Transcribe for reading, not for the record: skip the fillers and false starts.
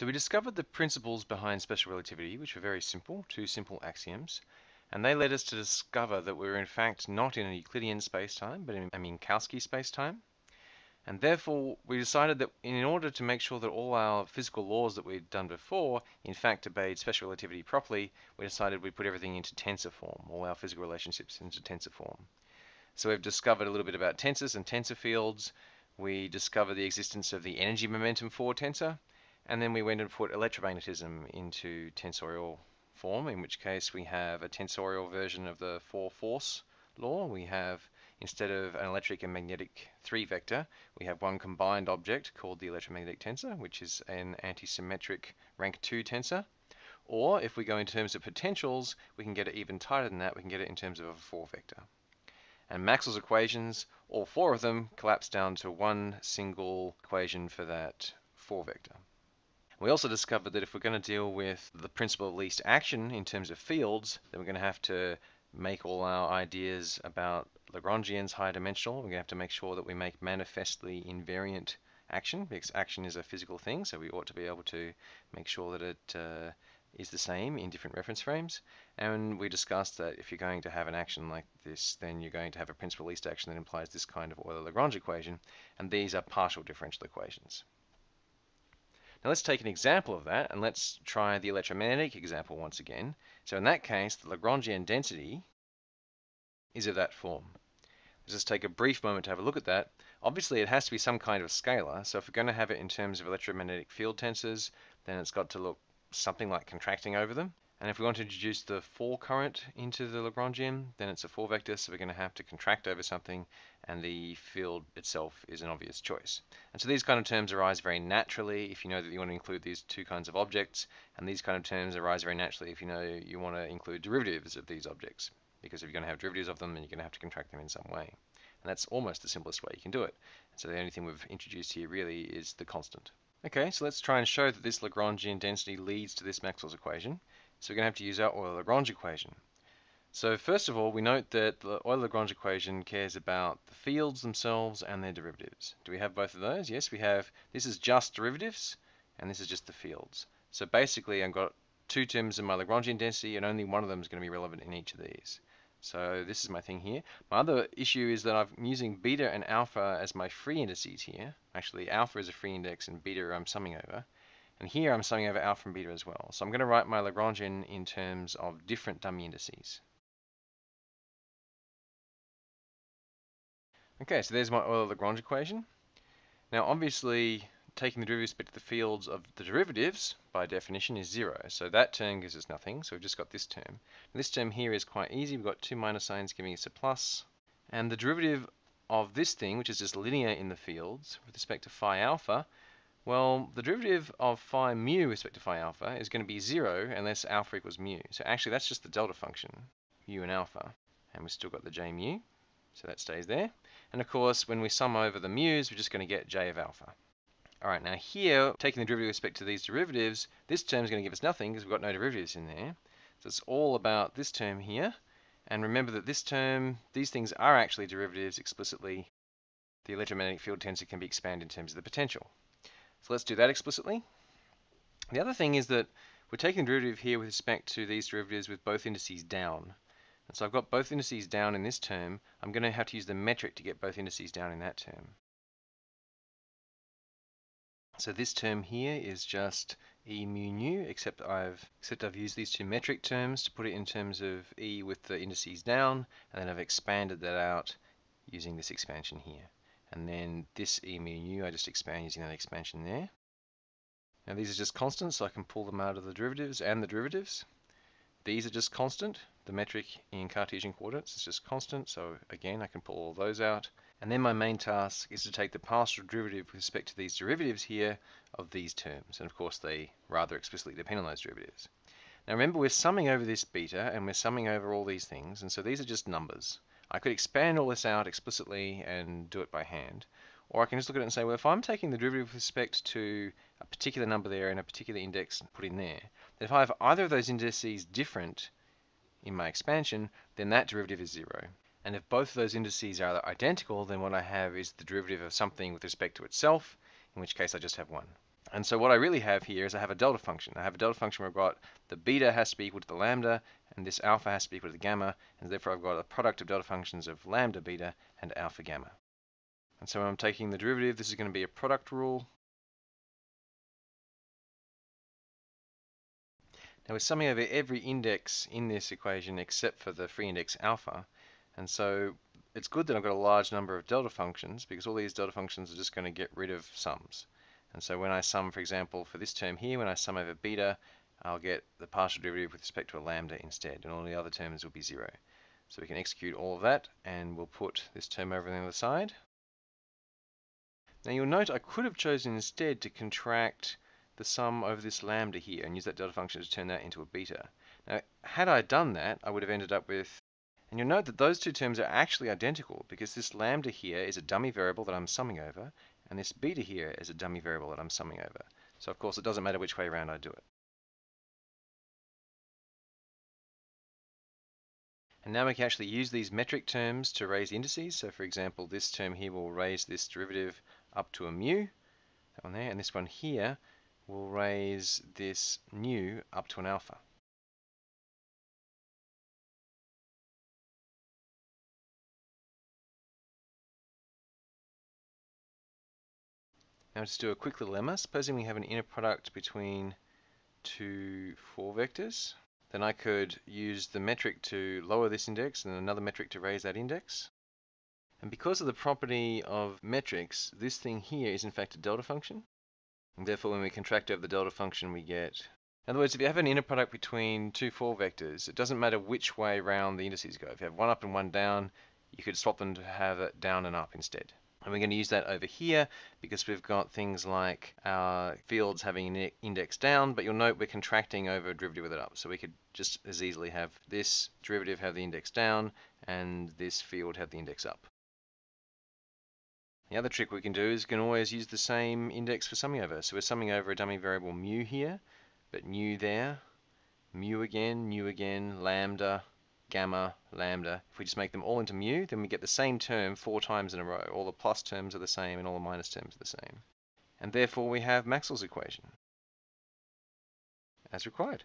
So we discovered the principles behind special relativity, which were very simple, two simple axioms, and they led us to discover that we were in fact not in a Euclidean spacetime, but in a Minkowski spacetime. And therefore, we decided that in order to make sure that all our physical laws that we'd done before, in fact, obeyed special relativity properly, we decided we'd put everything into tensor form, all our physical relationships into tensor form. So we've discovered a little bit about tensors and tensor fields. We discovered the existence of the energy momentum for tensor. And then we went and put electromagnetism into tensorial form, in which case we have a tensorial version of the four-force law. We have, instead of an electric and magnetic three-vector, we have one combined object called the electromagnetic tensor, which is an antisymmetric rank 2 tensor. Or if we go in terms of potentials, we can get it even tighter than that. We can get it in terms of a four-vector. And Maxwell's equations, all four of them, collapse down to one single equation for that four-vector. We also discovered that if we're going to deal with the principle of least action in terms of fields, then we're going to have to make all our ideas about Lagrangians high dimensional. We're going to have to make sure that we make manifestly invariant action, because action is a physical thing, so we ought to be able to make sure that it is the same in different reference frames. And we discussed that if you're going to have an action like this, then you're going to have a principle of least action that implies this kind of Euler-Lagrange equation, and these are partial differential equations. Now let's take an example of that, and let's try the electromagnetic example once again. So in that case, the Lagrangian density is of that form. Let's just take a brief moment to have a look at that. Obviously, it has to be some kind of scalar, so if we're going to have it in terms of electromagnetic field tensors, then it's got to look something like contracting over them. And if we want to introduce the four current into the Lagrangian, then it's a four vector, so we're going to have to contract over something, and the field itself is an obvious choice. And so these kind of terms arise very naturally if you know that you want to include these two kinds of objects, and these kind of terms arise very naturally if you know you want to include derivatives of these objects, because if you're going to have derivatives of them, then you're going to have to contract them in some way. And that's almost the simplest way you can do it. So the only thing we've introduced here really is the constant. Okay, so let's try and show that this Lagrangian density leads to this Maxwell's equation. So we're going to have to use our Euler-Lagrange equation. So first of all, we note that the Euler-Lagrange equation cares about the fields themselves and their derivatives. Do we have both of those? Yes, we have. This is just derivatives, and this is just the fields. So basically, I've got two terms in my Lagrangian density, and only one of them is going to be relevant in each of these. So this is my thing here. My other issue is that I'm using beta and alpha as my free indices here. Actually, alpha is a free index, and beta I'm summing over. And here I'm summing over alpha and beta as well. So I'm going to write my Lagrangian in terms of different dummy indices. Okay, so there's my Euler-Lagrange equation. Now obviously, taking the derivative with respect to the fields of the derivatives, by definition, is 0. So that term gives us nothing, so we've just got this term. And this term here is quite easy. We've got two minus signs giving us a plus. And the derivative of this thing, which is just linear in the fields, with respect to phi alpha, well, the derivative of phi mu with respect to phi alpha is going to be 0 unless alpha equals mu. So actually that's just the delta function, mu and alpha. And we've still got the j mu, so that stays there. And of course, when we sum over the mu's, we're just going to get j of alpha. Alright, now here, taking the derivative with respect to these derivatives, this term is going to give us nothing because we've got no derivatives in there. So it's all about this term here. And remember that this term, these things are actually derivatives explicitly. The electromagnetic field tensor can be expanded in terms of the potential. So let's do that explicitly. The other thing is that we're taking the derivative here with respect to these derivatives with both indices down. And so I've got both indices down in this term. I'm going to have to use the metric to get both indices down in that term. So this term here is just e mu nu, except I've used these two metric terms to put it in terms of e with the indices down, and then I've expanded that out using this expansion here. And then this e mu nu, I just expand using that expansion there. Now these are just constants, so I can pull them out of the derivatives and the derivatives. These are just constant. The metric in Cartesian coordinates is just constant, so again I can pull all those out. And then my main task is to take the partial derivative with respect to these derivatives here of these terms. And of course they rather explicitly depend on those derivatives. Now remember, we're summing over this beta and we're summing over all these things, and so these are just numbers. I could expand all this out explicitly and do it by hand, or I can just look at it and say, well, if I'm taking the derivative with respect to a particular number there and a particular index put in there, then if I have either of those indices different in my expansion, then that derivative is 0. And if both of those indices are identical, then what I have is the derivative of something with respect to itself, in which case I just have 1. And so what I really have here is I have a delta function. I have a delta function where I've got the beta has to be equal to the lambda, and this alpha has to be equal to the gamma, and therefore I've got a product of delta functions of lambda beta and alpha gamma. And so when I'm taking the derivative, this is going to be a product rule. Now we're summing over every index in this equation except for the free index alpha. And so it's good that I've got a large number of delta functions, because all these delta functions are just going to get rid of sums. And so when I sum, for example, for this term here, when I sum over beta, I'll get the partial derivative with respect to a lambda instead, and all the other terms will be 0. So we can execute all of that, and we'll put this term over on the other side. Now you'll note I could have chosen instead to contract the sum over this lambda here and use that delta function to turn that into a beta. Now, had I done that, I would have ended up with, and you'll note that those two terms are actually identical, because this lambda here is a dummy variable that I'm summing over, and this beta here is a dummy variable that I'm summing over. So of course it doesn't matter which way around I do it. And now we can actually use these metric terms to raise indices. So for example, this term here will raise this derivative up to a mu, that one there, and this one here will raise this nu up to an alpha. Now just do a quick little lemma. Supposing we have an inner product between two 4 vectors, then I could use the metric to lower this index and another metric to raise that index. And because of the property of metrics, this thing here is in fact a delta function. And therefore when we contract over the delta function we get, in other words, if you have an inner product between two 4 vectors, it doesn't matter which way around the indices go. If you have one up and one down, you could swap them to have it down and up instead. And we're going to use that over here because we've got things like our fields having an index down, but you'll note we're contracting over a derivative with it up. So we could just as easily have this derivative have the index down and this field have the index up. The other trick we can do is we can always use the same index for summing over. So we're summing over a dummy variable mu here, but nu there, mu again, lambda, gamma, lambda. If we just make them all into mu, then we get the same term 4 times in a row. All the plus terms are the same and all the minus terms are the same. And therefore we have Maxwell's equation as required.